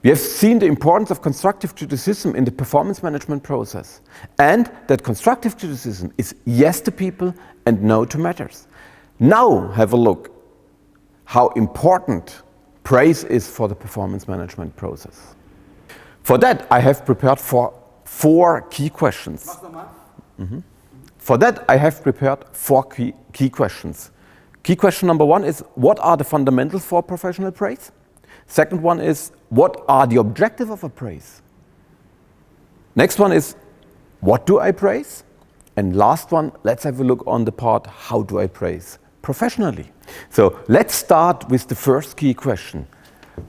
We have seen the importance of constructive criticism in the performance management process, and that constructive criticism is yes to people and no to matters. Now have a look how important praise is for the performance management process. For that, I have prepared four key questions. For that, I have prepared four key questions. Key question number one is, what are the fundamentals for professional praise? Second one is, what are the objectives of a praise? Next one is, what do I praise? And last one, let's have a look on the part, how do I praise professionally? So let's start with the first key question.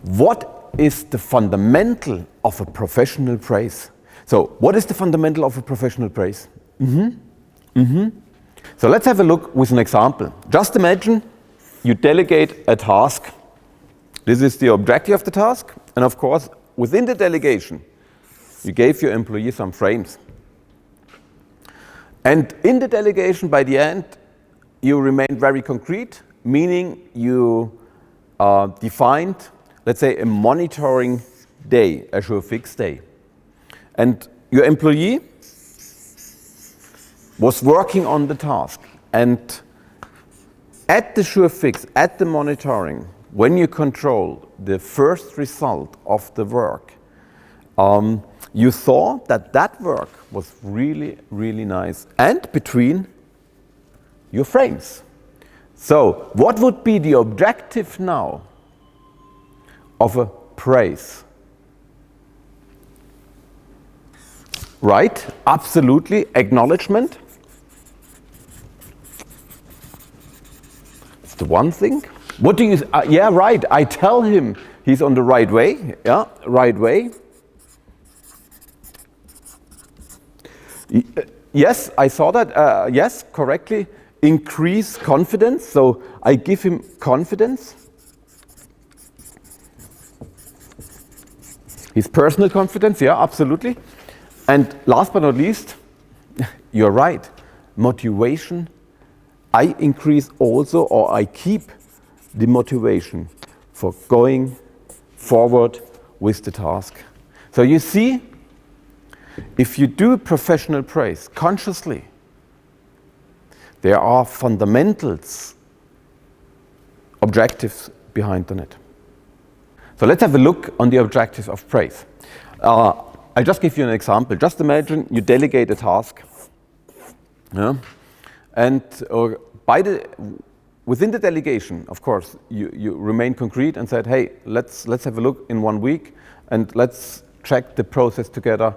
What is the fundamental of a professional praise? So what is the fundamental of a professional praise? So let's have a look with an example. Just imagine you delegate a task. This is the objective of the task, and of course, within the delegation, you gave your employee some frames. And in the delegation, by the end, you remained very concrete, meaning you defined, let's say, a monitoring day, a sure fixed day. And your employee was working on the task, and at the sure fix, at the monitoring, when you control the first result of the work, you saw that that work was really, really nice and between your frames. So what would be the objective now of a praise? Right, absolutely, acknowledgement. It's the one thing. What do you, yeah, right, I tell him he's on the right way, yeah, right way. Yes, I saw that, yes, correctly. Increase confidence, so I give him confidence. His personal confidence, yeah, absolutely. And last but not least, you're right, motivation. I increase also, or I keep the motivation for going forward with the task. So you see, if you do professional praise consciously, there are fundamentals, objectives behind it. So let's have a look on the objectives of praise. I just give you an example. Just imagine you delegate a task, yeah? And within the delegation, of course, you remain concrete and said, hey, let's have a look in 1 week and let's check the process together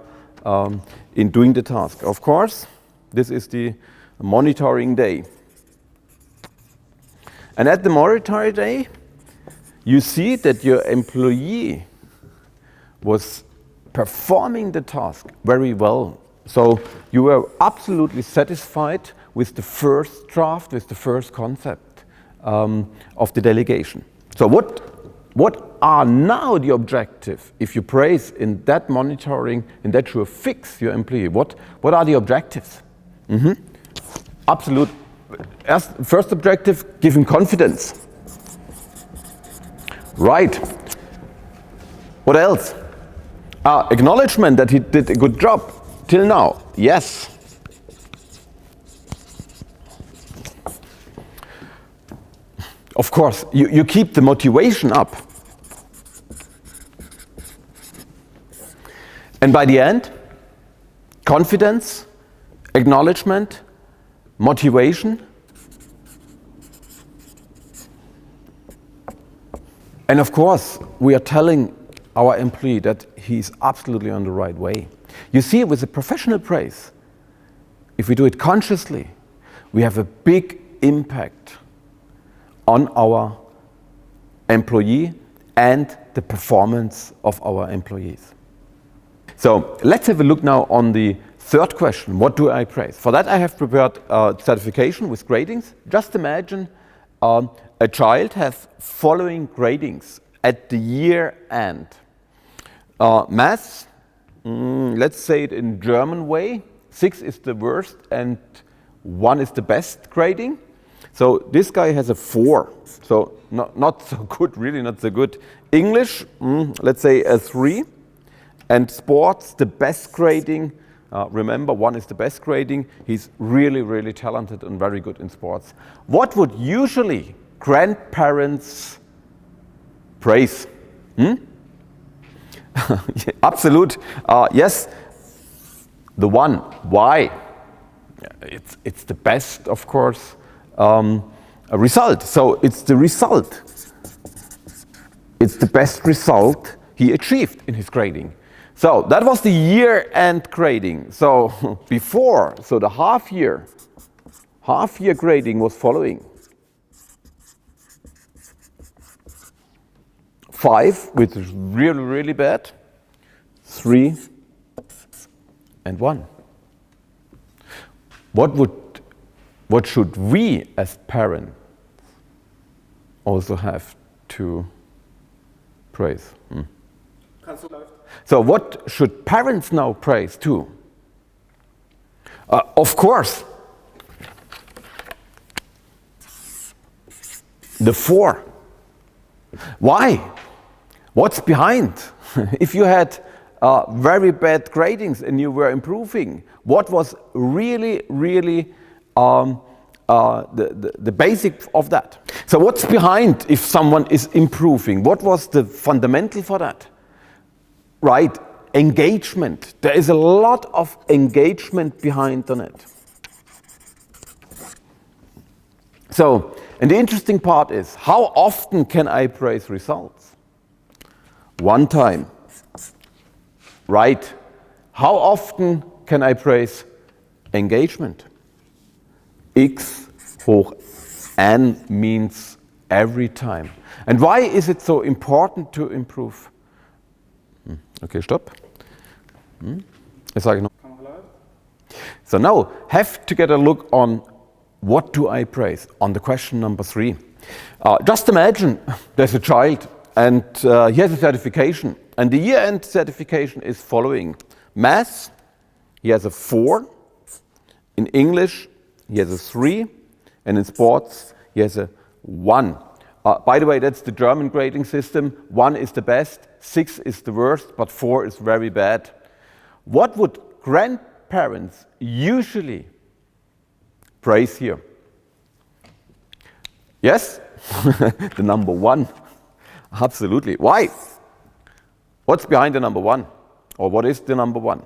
in doing the task. Of course, this is the monitoring day. And at the monitoring day, you see that your employee was performing the task very well. So you were absolutely satisfied with the first draft, with the first concept of the delegation. So what are now the objectives if you praise in that monitoring, in that you fix your employee? What are the objectives? Absolute. First objective, give him confidence. Right. What else? Acknowledgement that he did a good job till now. Yes. Of course, you keep the motivation up. And by the end, confidence, acknowledgement, motivation. And of course, we are telling our employee that he's absolutely on the right way. You see, with a professional praise, if we do it consciously, we have a big impact on our employee and the performance of our employees. So let's have a look now on the third question. What do I praise? For that I have prepared certification with gradings. Just imagine a child has following gradings at the year end. Maths, let's say it in German way, 6 is the worst and 1 is the best grading. So this guy has a 4. So not so good, really not so good. English, let's say a 3. And sports, the best grading. Remember, 1 is the best grading. He's really, really talented and very good in sports. What would usually grandparents praise? Absolute. Yes, the 1. Why? It's the best, of course, a result. So it's the result. It's the best result he achieved in his grading. So that was the year-end grading. So before, so the half-year grading was following. 5, which is really, really bad. 3 and 1. What should we as parents also have to praise? So what should parents now praise too? Of course, the 4. Why? What's behind? If you had very bad gradings and you were improving, what was really, really the basic of that? So what's behind if someone is improving? What was the fundamental for that? Right, engagement. There is a lot of engagement behind on it. So, and the interesting part is, how often can I praise results? 1 time. Right. How often can I praise engagement? X hoch n means every time. And why is it so important to improve? Okay, stop. Jetzt sage ich noch. So now, have to get a look on what do I praise on the question number 3. Just imagine there's a child and he has a certification, and the year-end certification is following. Math, he has a 4. In English, he has a 3. And in sports, he has a 1. By the way, that's the German grading system. 1 is the best, 6 is the worst, but 4 is very bad. What would grandparents usually praise here? Yes? The number 1. Absolutely. Why? What's behind the number 1? Or what is the number 1?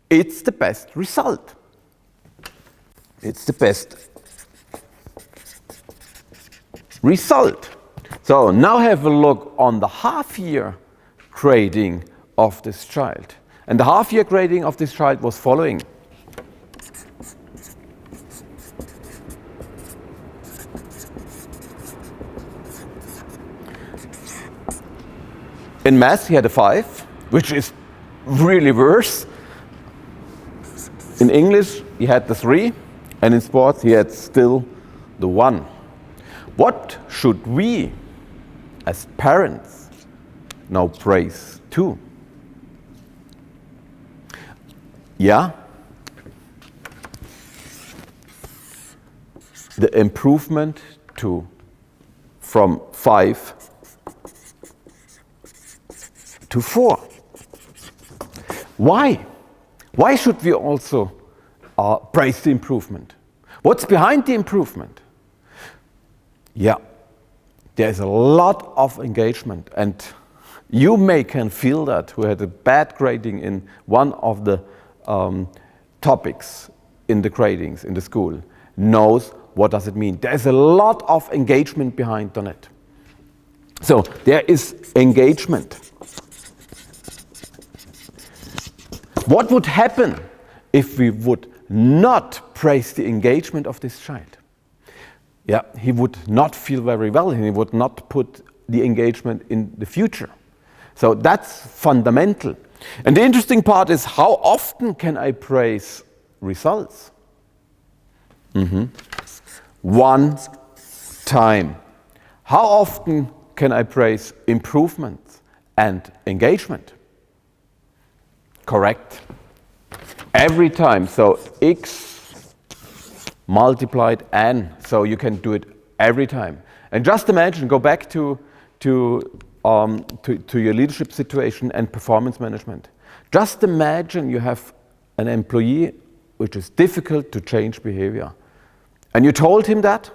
It's the best result. It's the best result. So now have a look on the half-year grading of this child. And the half-year grading of this child was following. In math, he had a 5, which is really worse. In English, he had the 3, and in sports, he had still the 1. What should we, as parents, now praise too? Yeah? The improvement from 5 to 4. Why? Why should we also praise the improvement? What's behind the improvement? Yeah, there's a lot of engagement, and you can feel that who had a bad grading in one of the topics in the gradings in the school knows what does it mean. There's a lot of engagement behind on it. So there is engagement. What would happen if we would not praise the engagement of this child? Yeah, he would not feel very well, and he would not put the engagement in the future. So that's fundamental. And the interesting part is, how often can I praise results? 1 time. How often can I praise improvement and engagement? Correct. Every time. So X multiplied n, so you can do it every time. And just imagine, go back to your leadership situation and performance management. Just imagine you have an employee which is difficult to change behavior. And you told him that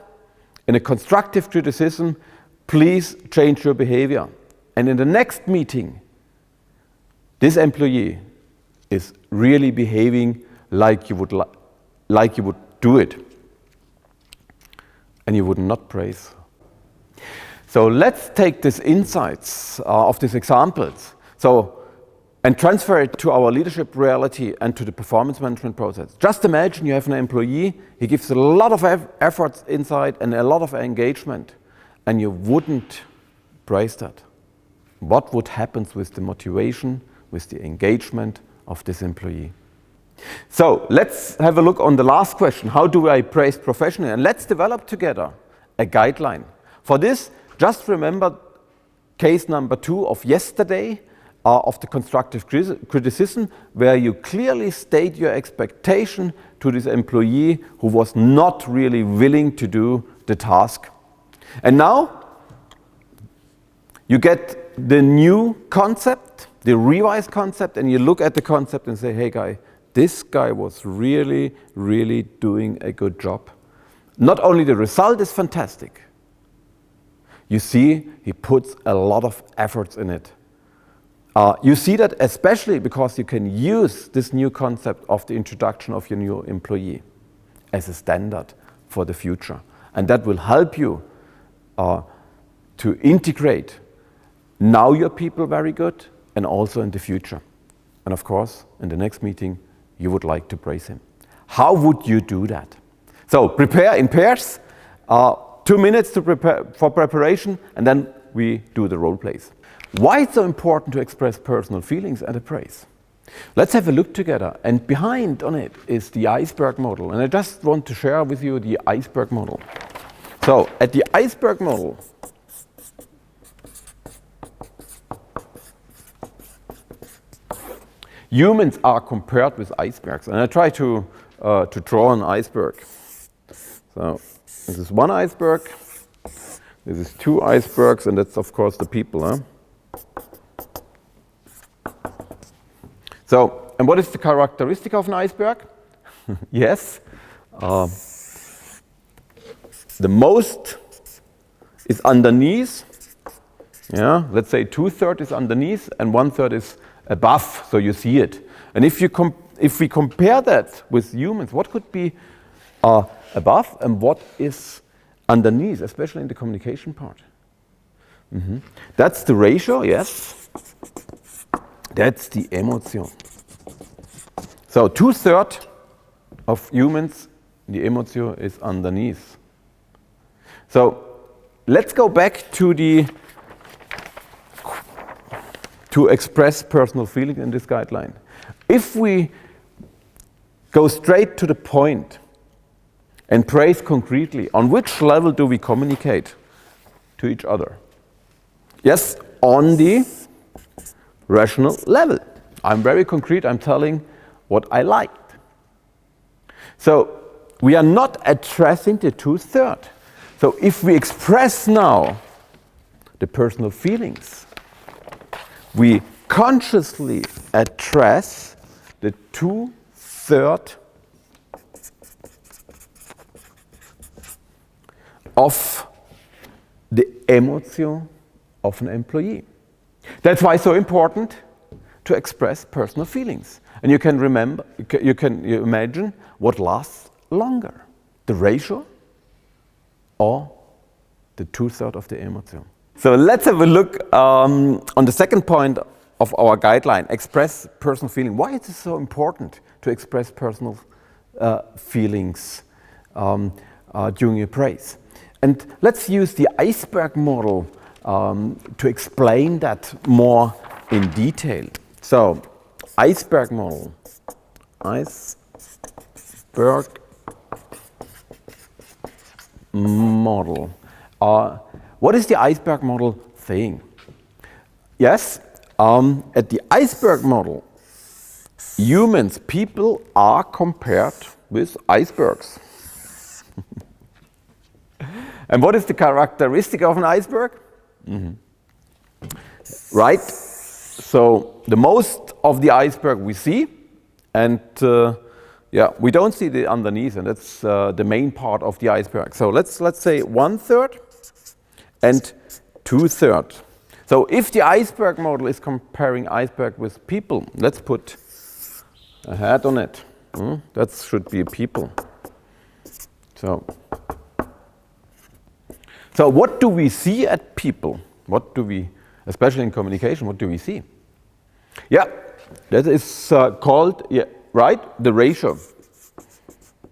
in a constructive criticism, please change your behavior. And in the next meeting, this employee is really behaving like you would do it. And you would not praise. So let's take these insights of these examples and transfer it to our leadership reality and to the performance management process. Just imagine you have an employee, he gives a lot of effort inside and a lot of engagement, and you wouldn't praise that. What would happen with the motivation, with the engagement of this employee? So let's have a look on the last question. How do I praise professionally? And let's develop together a guideline. For this, just remember case number 2 of yesterday of the constructive criticism, where you clearly state your expectation to this employee who was not really willing to do the task. And now you get the new concept, the revised concept, and you look at the concept and say, hey guy, this guy was really, really doing a good job. Not only the result is fantastic, you see he puts a lot of efforts in it. You see that especially because you can use this new concept of the introduction of your new employee as a standard for the future. And that will help you to integrate now your people very good and also in the future. And of course, in the next meeting, you would like to praise him. How would you do that? So prepare in pairs, 2 minutes to prepare for preparation, and then we do the role plays. Why it's so important to express personal feelings and praise? Let's have a look together. And behind on it is the Iceberg Model. And I just want to share with you the Iceberg Model. So at the Iceberg Model, humans are compared with icebergs. And I try to draw an iceberg. So this is one iceberg. This is 2 icebergs, and that's of course the people. Huh? So, and what is the characteristic of an iceberg? Yes, the most is underneath. Yeah, let's say 2/3 is underneath and 1/3 is above, so you see it. And if we compare that with humans, what could be above and what is underneath, especially in the communication part? That's the ratio, yes. That's the emotion. So 2/3 of humans, the emotion is underneath. So let's go back to express personal feeling in this guideline. If we go straight to the point and praise concretely, on which level do we communicate to each other? Yes, on the rational level. I'm very concrete, I'm telling what I liked. So we are not addressing the 2/3. So if we express now the personal feelings, we consciously address the 2/3 of the emotion of an employee. That's why it's so important to express personal feelings. And you can imagine what lasts longer, the ratio or the 2/3 of the emotion. So let's have a look on the second point of our guideline, express personal feeling. Why is it so important to express personal feelings during your praise? And let's use the Iceberg Model to explain that more in detail. So, Iceberg Model. Iceberg Model. What is the Iceberg Model saying? Yes, at the Iceberg Model, humans, people are compared with icebergs. And what is the characteristic of an iceberg? Right? So the most of the iceberg we see, and we don't see the underneath, and that's the main part of the iceberg. So let's say 1/3 and 2/3. So if the iceberg model is comparing iceberg with people, let's put a hat on it. That should be a people. So what do we see at people? What do we, especially in communication, what do we see? Yeah, that is called, right, the ratio.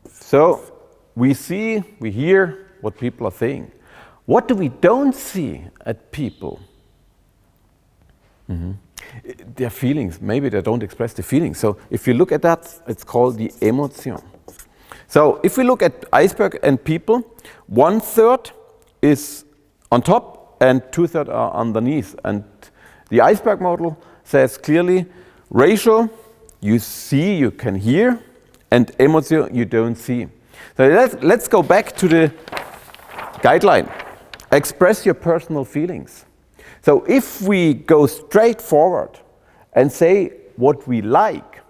So we see, we hear what people are saying. What do we don't see at people? Their feelings, maybe they don't express the feelings. So if you look at that, it's called the emotion. So if we look at iceberg and people, 1/3 is on top and 2/3 are underneath. And the iceberg model says clearly, ratio, you see, you can hear, and emotion, you don't see. So let's go back to the guideline. Express your personal feelings. So if we go straight forward and say what we like,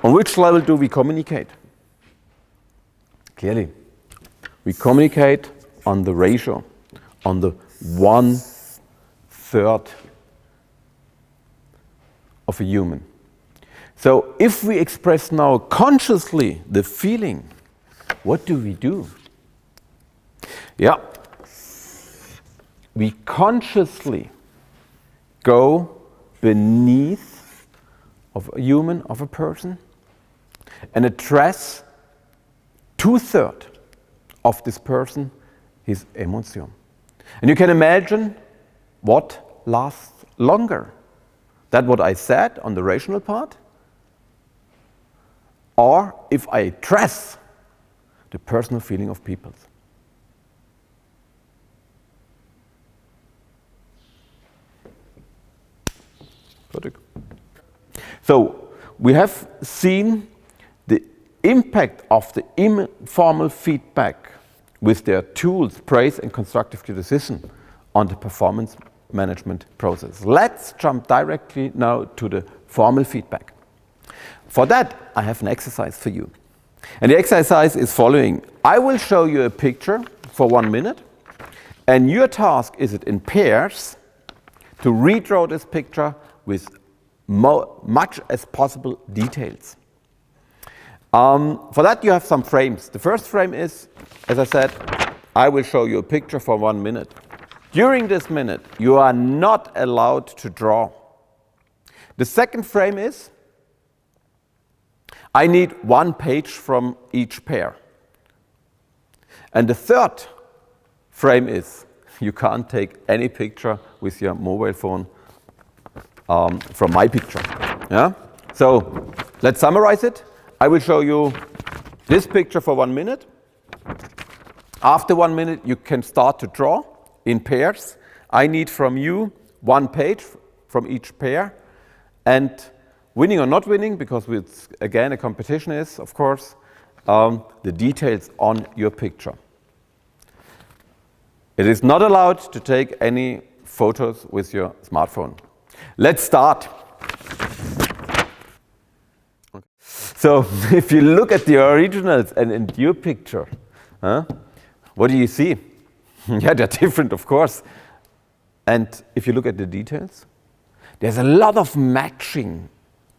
on which level do we communicate? Clearly, we communicate on the ratio, on the 1/3 of a human. So if we express now consciously the feeling, what do? Yeah. We consciously go beneath of a human, of a person, and address 2/3 of this person, his emotion. And you can imagine what lasts longer. That what I said on the rational part, or if I address the personal feeling of people. So we have seen the impact of the informal feedback with their tools, praise and constructive criticism on the performance management process. Let's jump directly now to the formal feedback. For that, I have an exercise for you. And the exercise is following. I will show you a picture for 1 minute, and your task is it in pairs to redraw this picture with much as possible details. For that you have some frames. The first frame is, as I said, I will show you a picture for 1 minute. During this minute, you are not allowed to draw. The second frame is, I need 1 page from each pair. And the third frame is, you can't take any picture with your mobile phone from my picture. Yeah? So let's summarize it. I will show you this picture for 1 minute. After 1 minute, you can start to draw in pairs. I need from you 1 page from each pair. And winning or not winning, because it's, again, a competition is, of course, the details on your picture. It is not allowed to take any photos with your smartphone. Let's start. Okay. So if you look at the originals and in your picture, what do you see? Yeah, they're different, of course. And if you look at the details, there's a lot of matching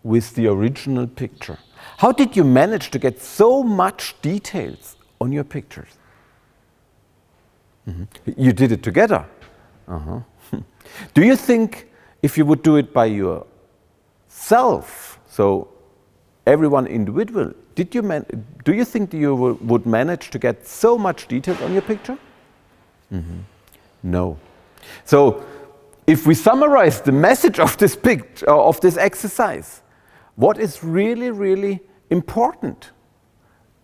with the original picture. How did you manage to get so much details on your pictures? You did it together. Do you think if you would do it by yourself, so everyone individual, do you think you would manage to get so much detail on your picture? No. So if we summarize the message of this picture, of this exercise, what is really, really important?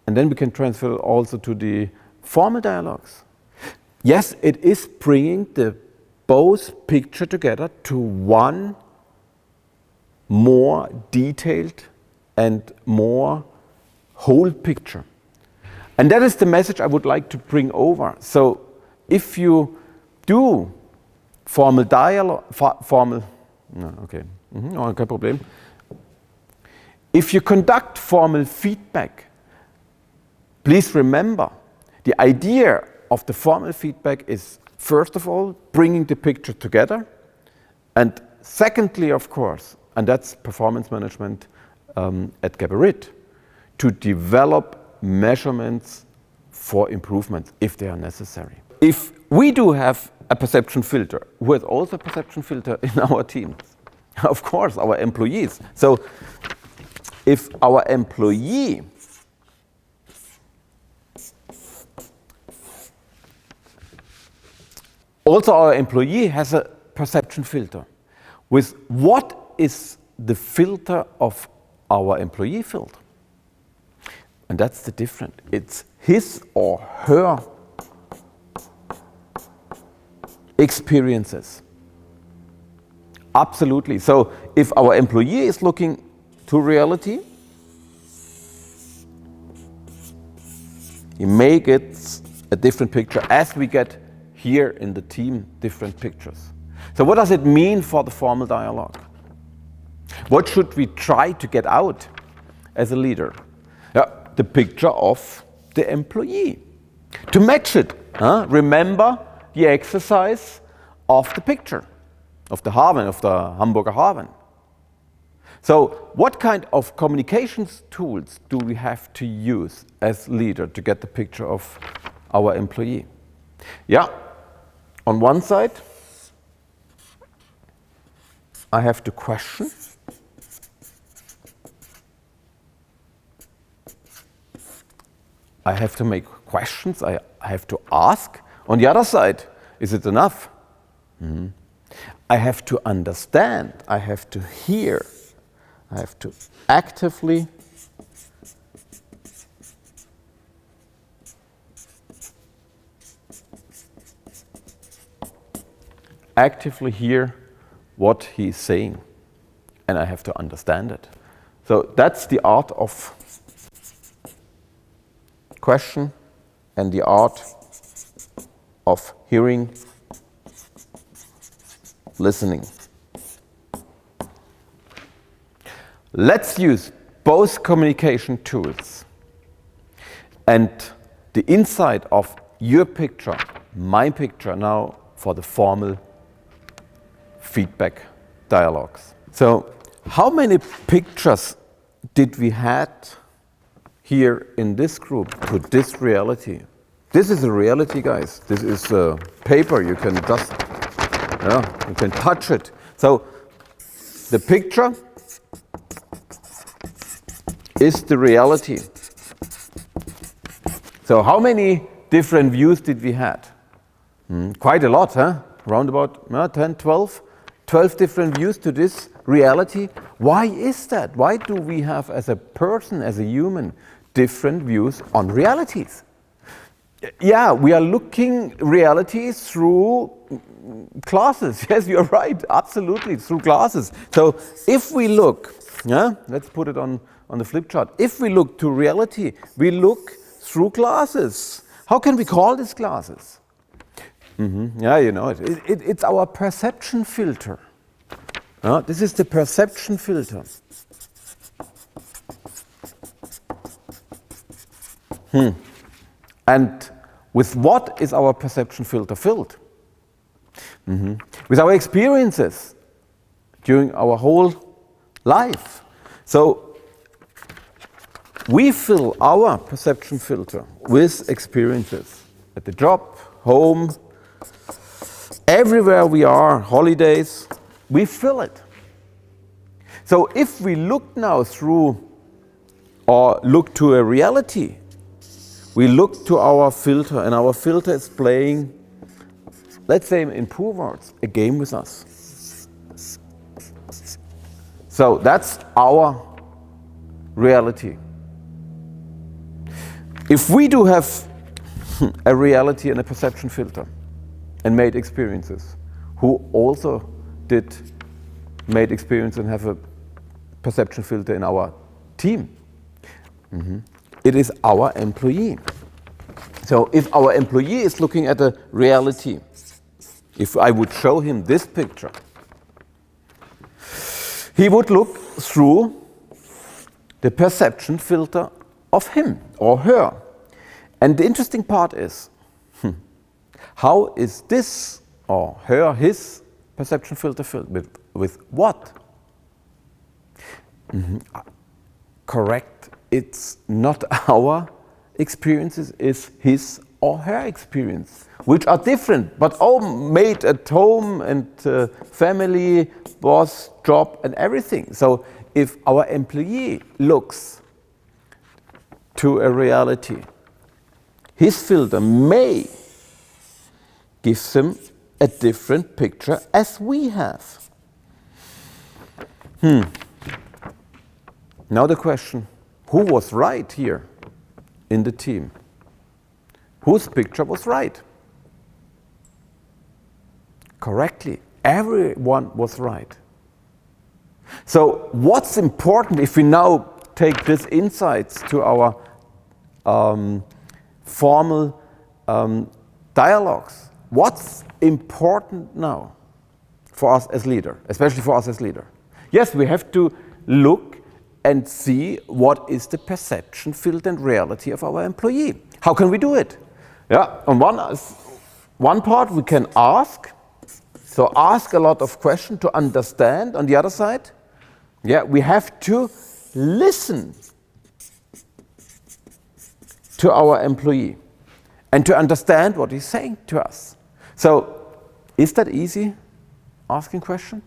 And then we can transfer also to the formal dialogues. Yes, it is bringing the both picture together to one more detailed and more whole picture. And that is the message I would like to bring over. So if you do formal dialogue, kein Problem. If you conduct formal feedback, please remember the idea of the formal feedback is, first of all, bringing the picture together, and secondly, of course, and that's performance management at Geberit, to develop measurements for improvements if they are necessary. If we do have a perception filter, who has also a perception filter in our team? Of course, our employees. So if our employee has a perception filter, with what is the filter of our employee filter? And that's the difference. It's his or her experiences. Absolutely. So if our employee is looking to reality, he may get a different picture, as we get here in the team different pictures. So what does it mean for the formal dialogue? What should we try to get out as a leader? The picture of the employee. To match it, remember the exercise of the picture, of the Hafen, of the Hamburger Hafen. So what kind of communications tools do we have to use as leader to get the picture of our employee? Yeah, on one side, I have to question. I have to make questions, I have to ask. On the other side, is it enough? I have to understand, I have to hear, I have to actively hear what he's saying, and I have to understand it. So that's the art of question and the art of hearing, listening. Let's use both communication tools and the insight of your picture, my picture now for the formal feedback dialogues. So how many pictures did we had here in this group to this reality? This is a reality, guys. This is a paper. You can just, you can touch it. So the picture is the reality. So how many different views did we had? Quite a lot, huh? Around about 10, 12 different views to this reality. Why is that? Why do we have, as a person, as a human, different views on realities? Yeah, we are looking reality through glasses. Yes, you're right, absolutely, through glasses. So if we look, let's put it on the flip chart. If we look to reality, we look through glasses. How can we call these glasses? Yeah, you know it. It's our perception filter. This is the perception filter. And with what is our perception filter filled? With our experiences during our whole life. So we fill our perception filter with experiences at the job, home, everywhere we are, holidays, we fill it. So if we look now through or look to a reality, we look to our filter, and our filter is playing, let's say in poor words, a game with us. So that's our reality. If we do have a reality and a perception filter and made experiences, who also did made experience and have a perception filter in our team, it is our employee. So if our employee is looking at a reality, if I would show him this picture, he would look through the perception filter of him or her. And the interesting part is, how is this or her, his perception filter filled with what? Correct, it's not our experiences, it's his or her experience, which are different, but all made at home and family, boss, job and everything. So if our employee looks to a reality, his filter may give him a different picture as we have. Now the question, who was right here in the team? Whose picture was right? Correctly, everyone was right. So what's important if we now take these insights to our formal dialogues? What's important now for us as leader, especially for us as leader? Yes, we have to look and see what is the perception, filter and reality of our employee. How can we do it? Yeah, on one part we can ask, so ask a lot of questions to understand. On the other side, yeah, we have to listen to our employee and to understand what he's saying to us. So, is that easy, asking questions?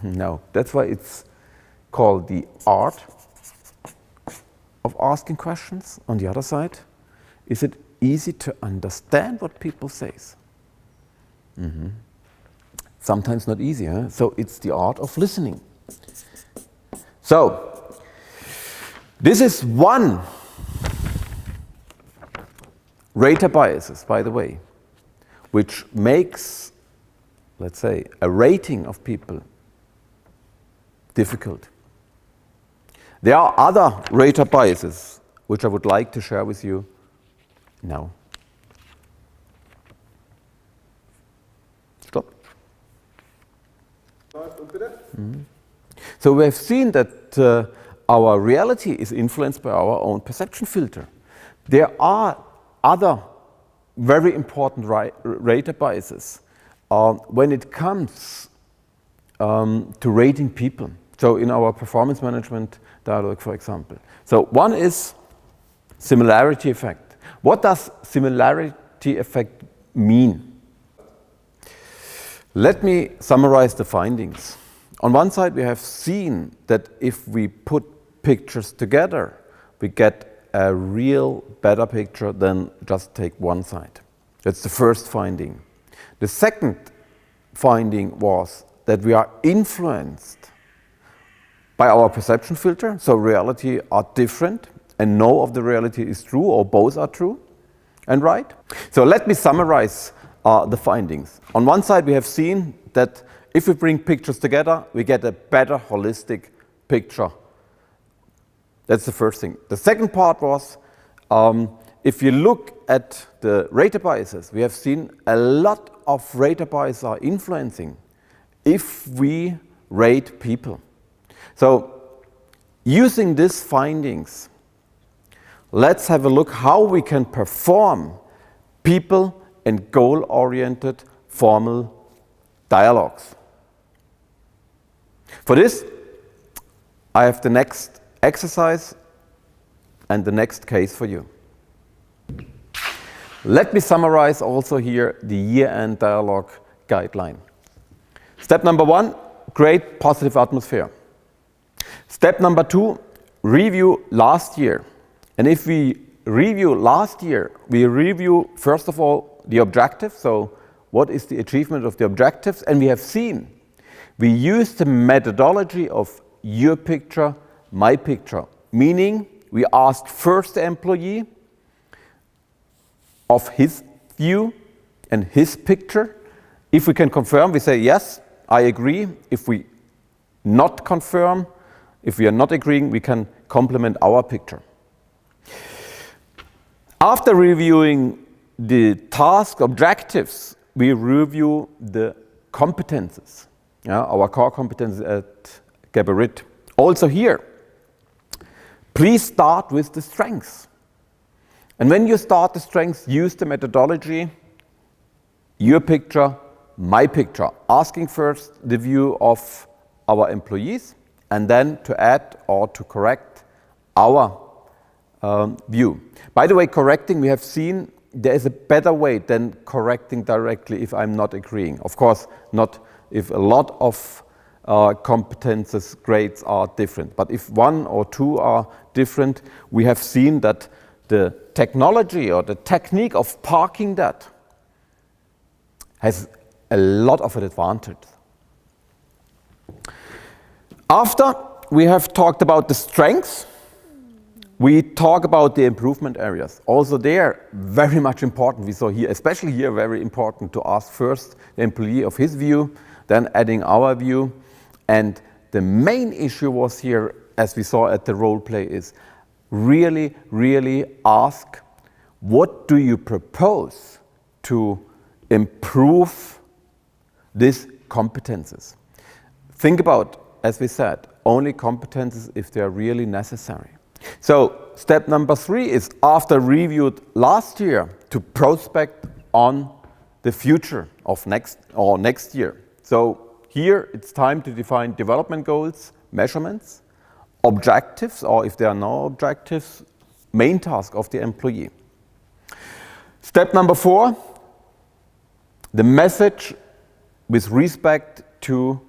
No, that's why it's called the art of asking questions. On the other side, is it easy to understand what people say? Sometimes not easy, huh? So it's the art of listening. So, this is one rater biases, by the way, which makes, let's say, a rating of people difficult. There are other rater biases which I would like to share with you now. Stop. So we have seen that our reality is influenced by our own perception filter. There are other very important rater biases when it comes to rating people. So in our performance management dialogue, for example. So one is similarity effect. What does similarity effect mean? Let me summarize the findings. On one side, we have seen that if we put pictures together, we get a real better picture than just take one side. That's the first finding. The second finding was that we are influenced by our perception filter, so reality are different, and no of the reality is true, or both are true and right. So let me summarize the findings. On one side, we have seen that if we bring pictures together, we get a better holistic picture. That's the first thing. The second part was, if you look at the rater biases, we have seen a lot of rater biases are influencing if we rate people. So, using these findings, let's have a look how we can perform people and goal-oriented formal dialogues. For this, I have the next exercise and the next case for you. Let me summarize also here the year-end dialogue guideline. Step number 1, create positive atmosphere. Step number 2, review last year. And if we review last year, we review first of all the objective, so what is the achievement of the objectives, and we have seen we use the methodology of your picture, my picture, meaning we asked first the employee of his view and his picture. If we can confirm, we say yes, I agree. If we not confirm, if we are not agreeing, we can complement our picture. After reviewing the task objectives, we review the competences, our core competences at Geberit. Also here, please start with the strengths. And when you start the strengths, use the methodology, your picture, my picture, asking first the view of our employees and then to add or to correct our view. By the way, correcting, we have seen there is a better way than correcting directly if I'm not agreeing. Of course, not if a lot of competences grades are different, but if one or two are different, we have seen that the technology or the technique of parking that has a lot of advantage. After we have talked about the strengths, we talk about the improvement areas. Also there, very much important. We saw here, especially here, very important to ask first the employee of his view, then adding our view. And the main issue was here, as we saw at the role play, is really, really ask, what do you propose to improve these competences? Think about, as we said, only competences if they are really necessary. So step number 3 is, after reviewed last year, to prospect on the future of next year. So here it's time to define development goals, measurements, objectives, or if there are no objectives, main task of the employee. Step number 4, the message with respect to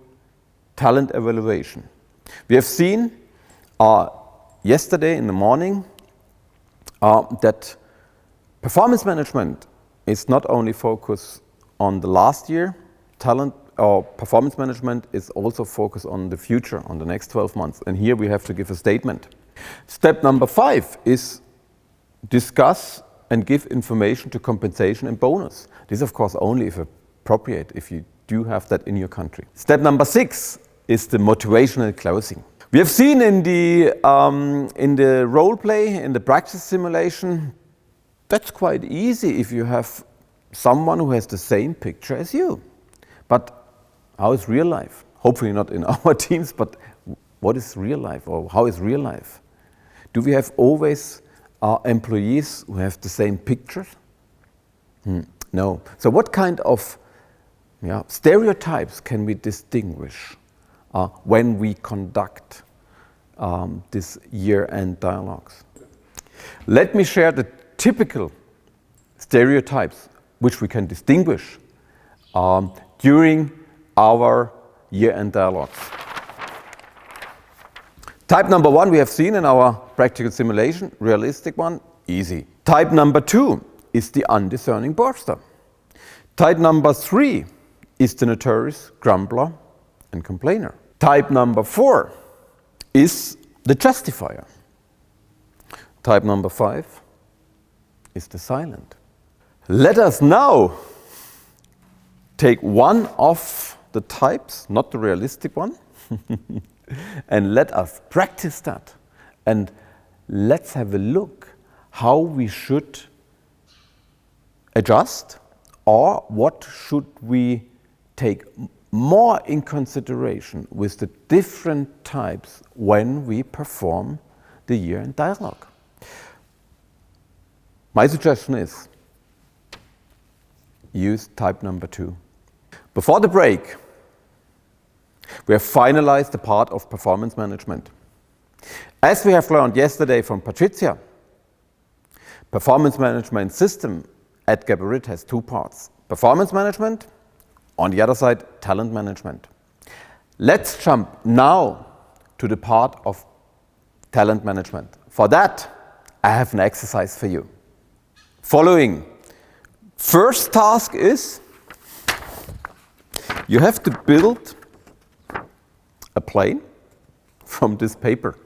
talent evaluation. We have seen yesterday in the morning that performance management is not only focused on the last year, talent or performance management is also focused on the future, on the next 12 months. And here we have to give a statement. Step number 5 is discuss and give information to compensation and bonus. This, of course, only if appropriate, if you do have that in your country. Step number 6 is the motivational closing. We have seen in the role play, in the practice simulation, that's quite easy if you have someone who has the same picture as you. But how is real life? Hopefully not in our teams, but what is real life, or how is real life? Do we have always employees who have the same picture? No. So what kind of stereotypes can we distinguish when we conduct this year-end dialogues? Let me share the typical stereotypes which we can distinguish during our year-end dialogues. Type number 1 we have seen in our practical simulation, realistic one, easy. Type number 2 is the undiscerning boaster. Type number 3 is the notorious grumbler and complainer. Type number 4 is the justifier. Type number 5 is the silent. Let us now take one of the types, not the realistic one, and let us practice that. And let's have a look how we should adjust, or what should we take more in consideration with the different types when we perform the year-end dialogue. My suggestion is use type number 2. Before the break, we have finalized the part of performance management. As we have learned yesterday from Patricia, performance management system at Geberit has 2 parts. Performance management, on the other side, talent management. Let's jump now to the part of talent management. For that, I have an exercise for you. Following. First task is, you have to build a plane from this paper.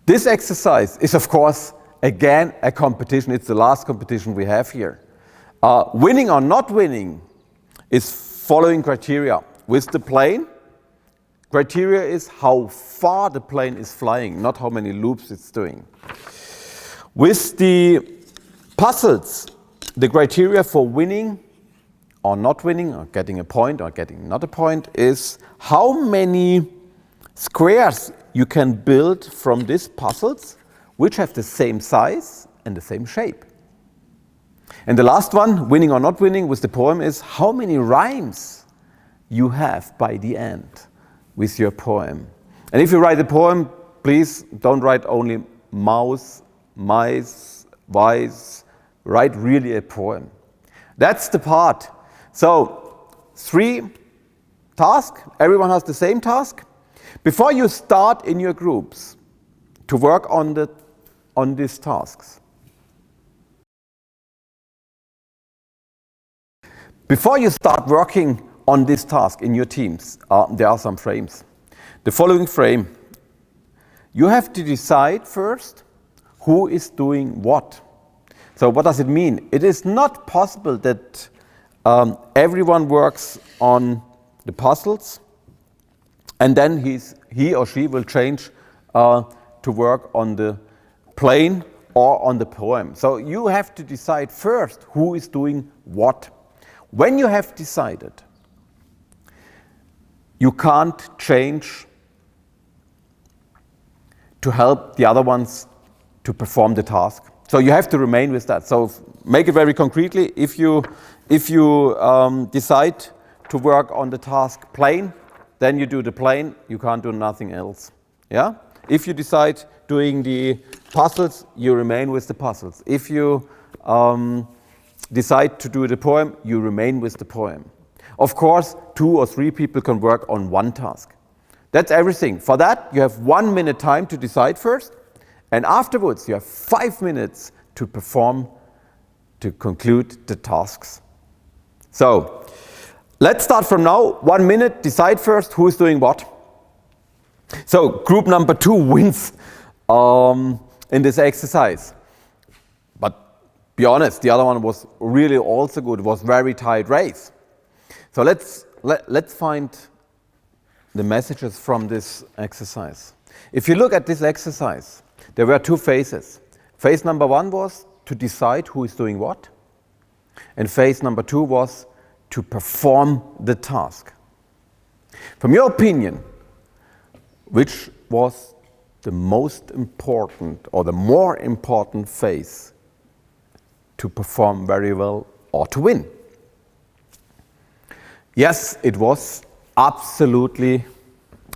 This exercise is, of course, again a competition. It's the last competition we have here. Winning or not winning is following criteria. With the plane, criteria is how far the plane is flying, not how many loops it's doing. With the puzzles, the criteria for winning or not winning, or getting a point or getting not a point, is how many squares you can build from these puzzles which have the same size and the same shape. And the last one, winning or not winning, with the poem is how many rhymes you have by the end with your poem. And if you write a poem, please don't write only mouse, mice, wise, write really a poem. That's the part. So 3 tasks, everyone has the same task. Before you start in your groups to work on these tasks, before you start working on this task in your teams, there are some frames. The following frame, you have to decide first who is doing what. So what does it mean? It is not possible that everyone works on the puzzles and then he or she will change to work on the plane or on the poem. So you have to decide first who is doing what. When you have decided, you can't change to help the other ones to perform the task. So you have to remain with that. So make it very concretely. If you decide to work on the task plane, then you do the plane. You can't do nothing else. Yeah. If you decide doing the puzzles, you remain with the puzzles. If you decide to do the poem, you remain with the poem. Of course, 2 or 3 people can work on one task. That's everything. For that, you have 1 minute time to decide first, and afterwards you have 5 minutes to perform, to conclude the tasks. So, let's start from now. 1 minute, decide first who is doing what. So, group number 2 wins in this exercise. Be honest, the other one was really also good. It was very tight race. So let's find the messages from this exercise. If you look at this exercise, there were 2 phases. Phase number 1 was to decide who is doing what, and phase number 2 was to perform the task. From your opinion, which was the most important or the more important phase to perform very well or to win? Yes, it was absolutely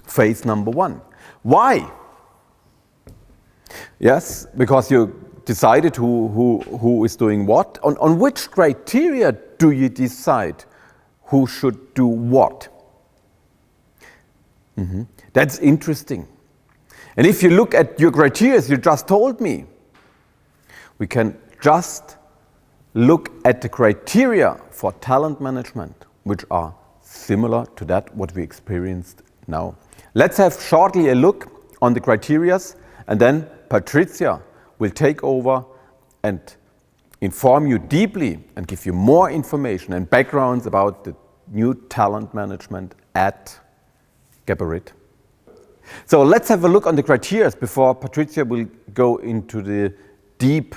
phase number 1. Why? Yes, because you decided who is doing what. On which criteria do you decide who should do what? That's interesting. And if you look at your criteria, you just told me, we can just look at the criteria for talent management, which are similar to that what we experienced now. Let's have shortly a look on the criteria, and then Patricia will take over and inform you deeply and give you more information and backgrounds about the new talent management at Geberit. So let's have a look on the criteria before Patricia will go into the deep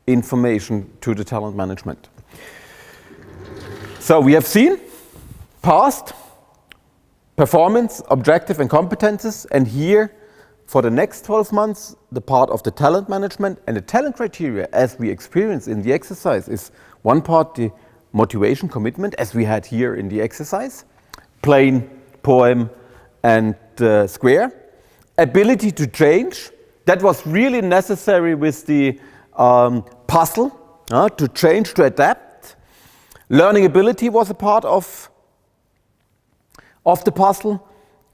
information to the talent management. So we have seen past, performance, objective and competences, and here for the next 12 months the part of the talent management and the talent criteria as we experience in the exercise is one part the motivation commitment as we had here in the exercise, plain, poem and square. Ability to change, that was really necessary with the puzzle, to change, to adapt. Learning ability was a part of the puzzle,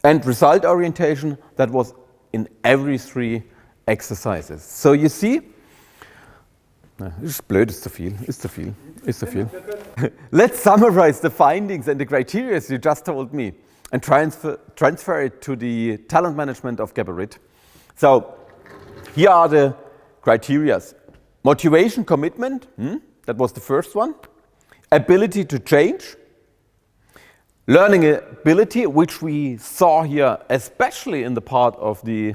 and result orientation, that was in every 3 exercises. So you see, ist blöd, ist zu viel. Let's summarize the findings and the criteria you just told me and transfer it to the talent management of Geberit. So here are the criteria. Motivation, commitment, that was the first one. Ability to change. Learning ability, which we saw here, especially in the part of the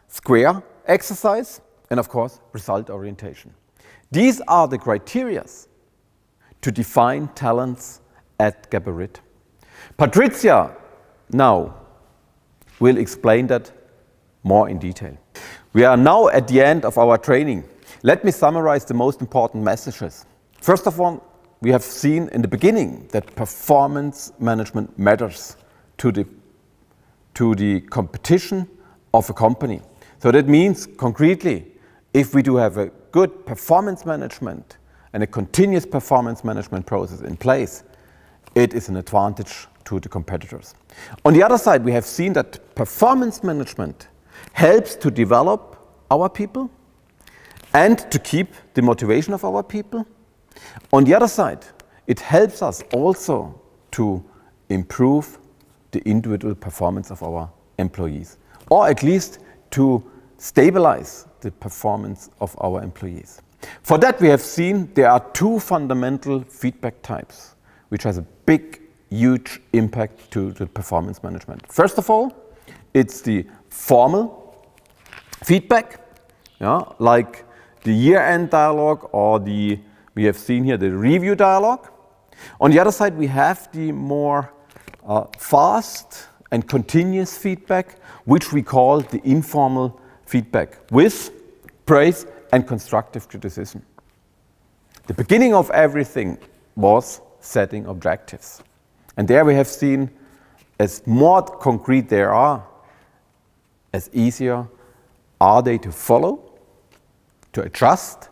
square exercise. And of course, result orientation. These are the criteria to define talents at Geberit. Patricia now will explain that more in detail. We are now at the end of our training. Let me summarize the most important messages. First of all, we have seen in the beginning that performance management matters to the competition of a company. So that means concretely, if we do have a good performance management and a continuous performance management process in place, it is an advantage to the competitors. On the other side, we have seen that performance management helps to develop our people and to keep the motivation of our people. On the other side, it helps us also to improve the individual performance of our employees, or at least to stabilize the performance of our employees. For that, we have seen there are two fundamental feedback types, which has a big, huge impact to the performance management. First of all, it's the formal feedback, like the year-end dialogue or we have seen here the review dialogue. On the other side, we have the more fast and continuous feedback, which we call the informal feedback with praise and constructive criticism. The beginning of everything was setting objectives. And there we have seen as more concrete they are, as easier are they to follow, to adjust,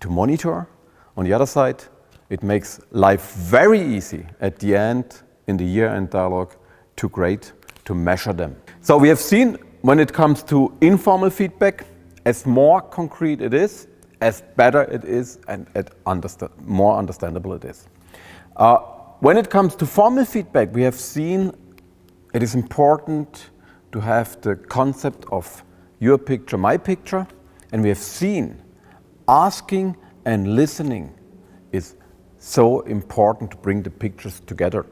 to monitor. On the other side, it makes life very easy at the end, in the year-end dialogue, to measure them. So we have seen when it comes to informal feedback, as more concrete it is, as better it is and more understandable it is. When it comes to formal feedback, we have seen it is important to have the concept of your picture, my picture, and we have seen asking and listening is so important to bring the pictures together.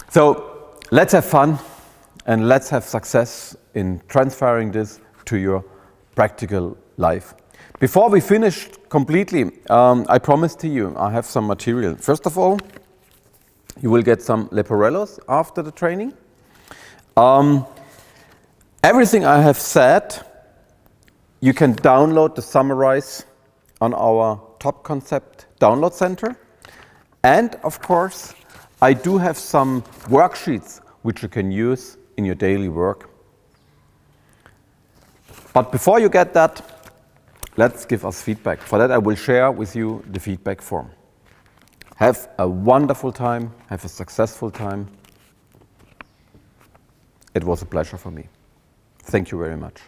So let's have fun and let's have success in transferring this to your practical life. Before we finish completely, I promised to you I have some material. First of all, you will get some leporellos after the training. Everything I have said, you can download the summarize on our TopConcept download center. And of course, I do have some worksheets which you can use in your daily work. But before you get that, let's give us feedback. For that, I will share with you the feedback form. Have a wonderful time, have a successful time. It was a pleasure for me. Thank you very much.